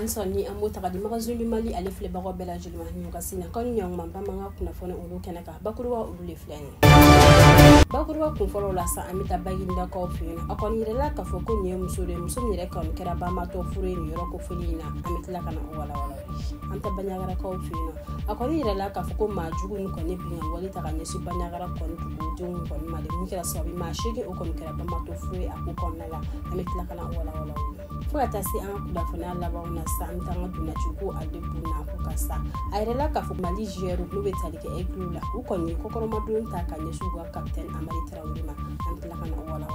ansoni amota kadi magazuli mali alefle bago bela julma nyuka sina kon nyong mamba manga kuna fona ulu kenaka bakuruwa ulu leflani bakuruwa kun folo la sa amita baginda ko fina akon yirela ka foko nye musure musumire kon kera ba mato fure ni yoro ko fulina amitla kana wala anta banyagara ko fina akon yirela ka foko majugu ni kon binga wali ta kanye si banyagara kon jung kon mali mukira sabi ma shege o kon kera ba mato fure akon nala amitla kana wala fuata si an kuda fona laba una santa nguduna chuku adebuna kukasa airela ka fuk mali jeru no betalike eglula ukonni kokoro madun ta kanye sugu captain amari trawima antla kana wala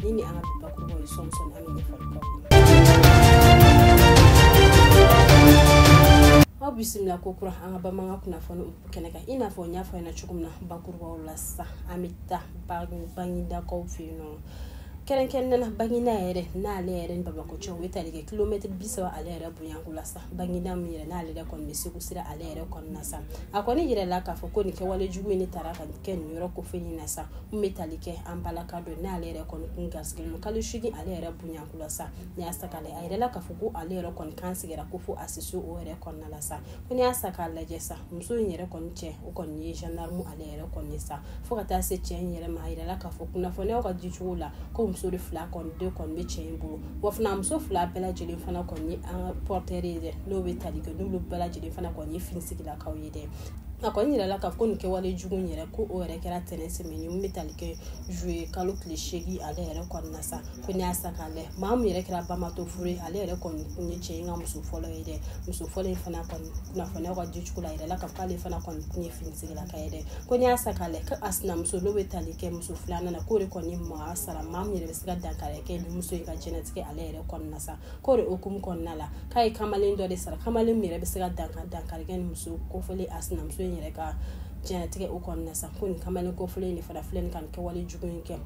nini anga bibakuru boy somson amini folko bismillah kokura anga ba manga kuna fona keneka ina fo nya fo na chukumna bakuru wala sa amita banginda ko fino keren na bangina yere na lere baba ko cho wetali ke kilometer bisawa alere buyankula sa bangina mire na lere kon misiku sira alere kon nasa akoni yire la ka foko ni ke wale jugu ni taraka ken yoro ko fini nasa metali ke ambala kado na lere kon kungas gelu kalu shigi alere buyankula sa ni asakale ayire la ka foko alere kon kansigera ko fu asisu o ere kon nala sa kuni asakala jesa muso yire kon che o kon ni gendarme alere kon nisa fokata se che yire ma ayire la ka foko na fone o ka dichula ko so de fla kon de kon be chembo wofna mso fla bela jeli fana kon ni portere no be tali ke no bela jeli fana kon ni finsiki la kawide akon yira la ka kon ke wale jugu nyere ko o re kera tenese meni metali ke jouer kalo cliché ale re kon nasa ko ni asakale mam yire kera ba mato fure ale re kon ni chenga musu folo ide musu folo fana kon na fana ko jichu la ire la ka kale fana kon ni finsiki la kaide ko ni asakale ka asna musu no betali ke musu flana na ko re kon ni ma asara mam yire siga dankare ke ni musu ka genetique ale re kon nasa ko re okum kon nala kai kamalin do de sara kamalin mire be siga dankare ke ni musu ko fole asna musu nyereka genetique o kon nasa kun kamane ko fule ni fada flen kan ke wali jugun ke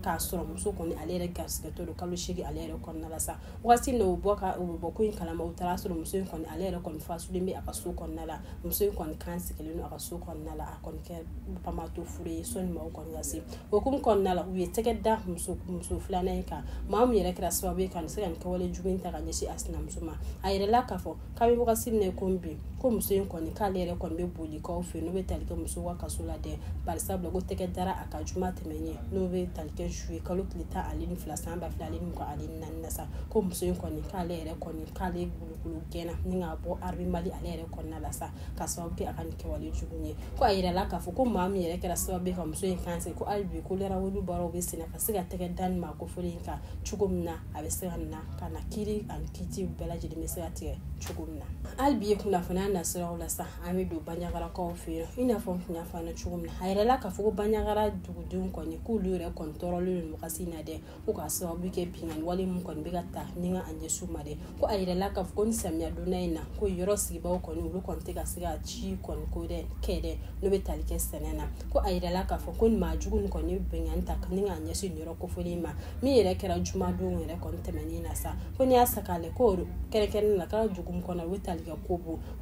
ka soro muso kon alere gas ke to kalu shigi alere kon nala sa wasi no boka o boku kala ma utara soro muso kon alere kon fasuli mi akaso kon nala muso kon kansi ke no akaso kon nala akon ke pamato fure son ma kon yasi o kum kon nala wi tegeda muso flana ka mam yere kra swabe kan se kan ke wali jugun ta kan yesi asna muso ma ayre la ka fo kabi boka sinne kombi ko muso kon ka lere kon be buli ko fe no betali ke muso wa kasula de par exemple go teke dara akajuma temenye no betali ke jouer kalo klita alini flasamba flalini ko alini nanasa ko muso kon ka lere kon ka le bulu gena ninga bo arbi mali alere kon nala sa kaso bi akan ke wali jugunye ko ayira la ka fo ko mami yere kera so be ko muso kanse ko albi ko lera wolu baro be sina kasiga teke dan ma ko fulinka chugumna abesanna kana kiri an kiti belaji de mesati chugumna albi kuna fana na sura wala sa amidu banyagara ko firo ina fo nya fana chugumna ayira la ka fo banyagara dugudun ko ni kulure controle mu kasina de ko ka so bi ke pingan wali mu kon be gata ninga anje suma de ko ayira la ka fo ni samya dunaina ko yoro siba ko ni lu kon tega siga chi kon ko de kede no be talike senena ko ayira la ka fo ko ni majugun ko ni benyanta ninga anje su nyoro ko fulima mi yere kera juma do ngere kon temenina sa ko ni asakale ko kere la ka jugum ko na wetalike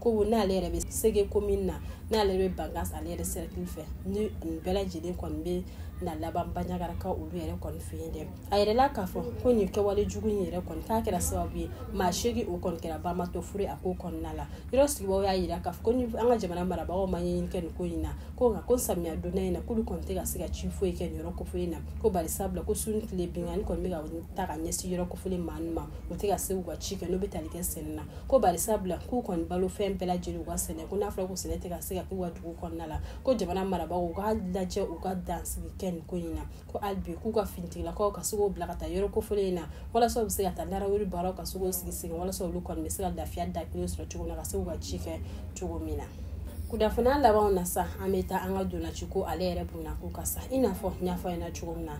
ko na lere be sege komina na lere bagas alere cercle fe ni bela jide kon be na laban banyagara ka ulu yere kon fiinde ayre la ka fo ko ni ke wale jugu yere kon ka kera sawabi ma shegi o kon kera ba mato fure ako kon nala iroski bo ya yira ka fo ko ni anga jamana mara ba o manyin ken ko ina ko ga kon samya do na kulu kon tega siga chifu e ken yoro ko fuina ko bari sabla ko sun kle bingan kon mega ta ga nyesi yoro ko fule manma o tega se ugwa chike no betali ke senna ko bari sabla ku kon balo fem pela jiru wa sene ko na fla ko sene tega siga ko wa du kon nala ko jamana mara ba o ga laje o ga dance ken ko ina ko albi ku ga finti la ko ka sugo blakata yoro ko fulina wala so siga ta ndara wuri baro ka sugo sigi wala so lu kon mesiga da fiat da kilo so chugo na ka sugo chike chugo mina kudafuna laba ona sa ameta anga duna chuko alere buna ku kasa ina fo nya fo ina chugo na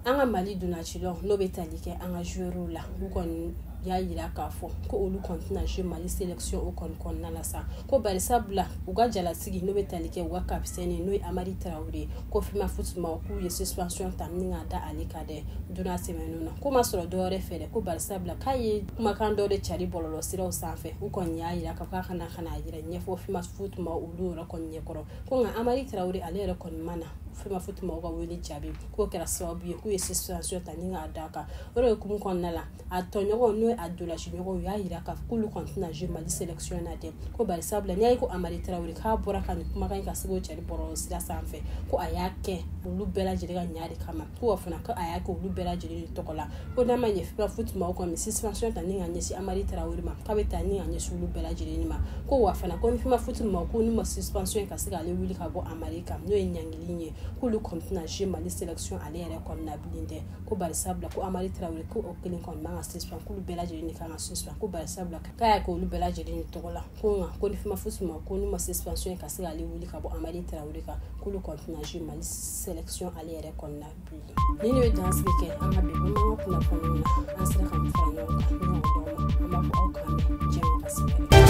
anga mali duna chilo no betalike anga juro la ukon ya yira ka fo ko olu kontina je mali selection o kon nala sa ko bari sabla uga jala sigi no betalike wa kapseni no amari traure ko fima futma ku ye suspension tamninga da alikade duna semenuna ko masoro dore fere ko bari sabla kai kuma kan dore chari bololo siro sanfe ukon ya yira ka kana yira nye fo fima futma ulu ra kon nye koro ko nga amari traure alere kon mana fema foot ma ko wele jabi ko kera sababu ye ku ye suspension ta ni nga daka ore ku mun kon nala atonyo no adola jinyo ya ira ka kulu kontina je mali selection na de ko bari sabla nyai ko Amari Traoré ka bora kan kuma kan ka sigo chari boro sida sanfe ko ayake ulu bela jiri ga nyaari kama ko wafuna ka ayake ulu bela jiri tokola ko na manye fema foot ma ko mi suspension ta ni nga nyesi Amari Traoré ma ka beta ni nga nyesi ulu bela jiri ni ma ko wafana ko fema foot ma ko ni ma suspension ka siga le wili ka bo America no enyangilinye kulu kontina je mali selection ale yere kon na blinde ko bari sabla ko Amari Traoré ko okelen kon ma suspension kulu bela jiri ni ka suspension ko bari sabla ka ko ulu bela jiri ni tokola ko nga ko ni fema foot ma ko ni ma suspension ka siga le wili ka bo Amari Traoré ka kulu kontina je mali selection ale yere kon na blinde ni ne dans ke anga be ma ko na fona ansira kan fara yo ka ni o do ma ko o ka me je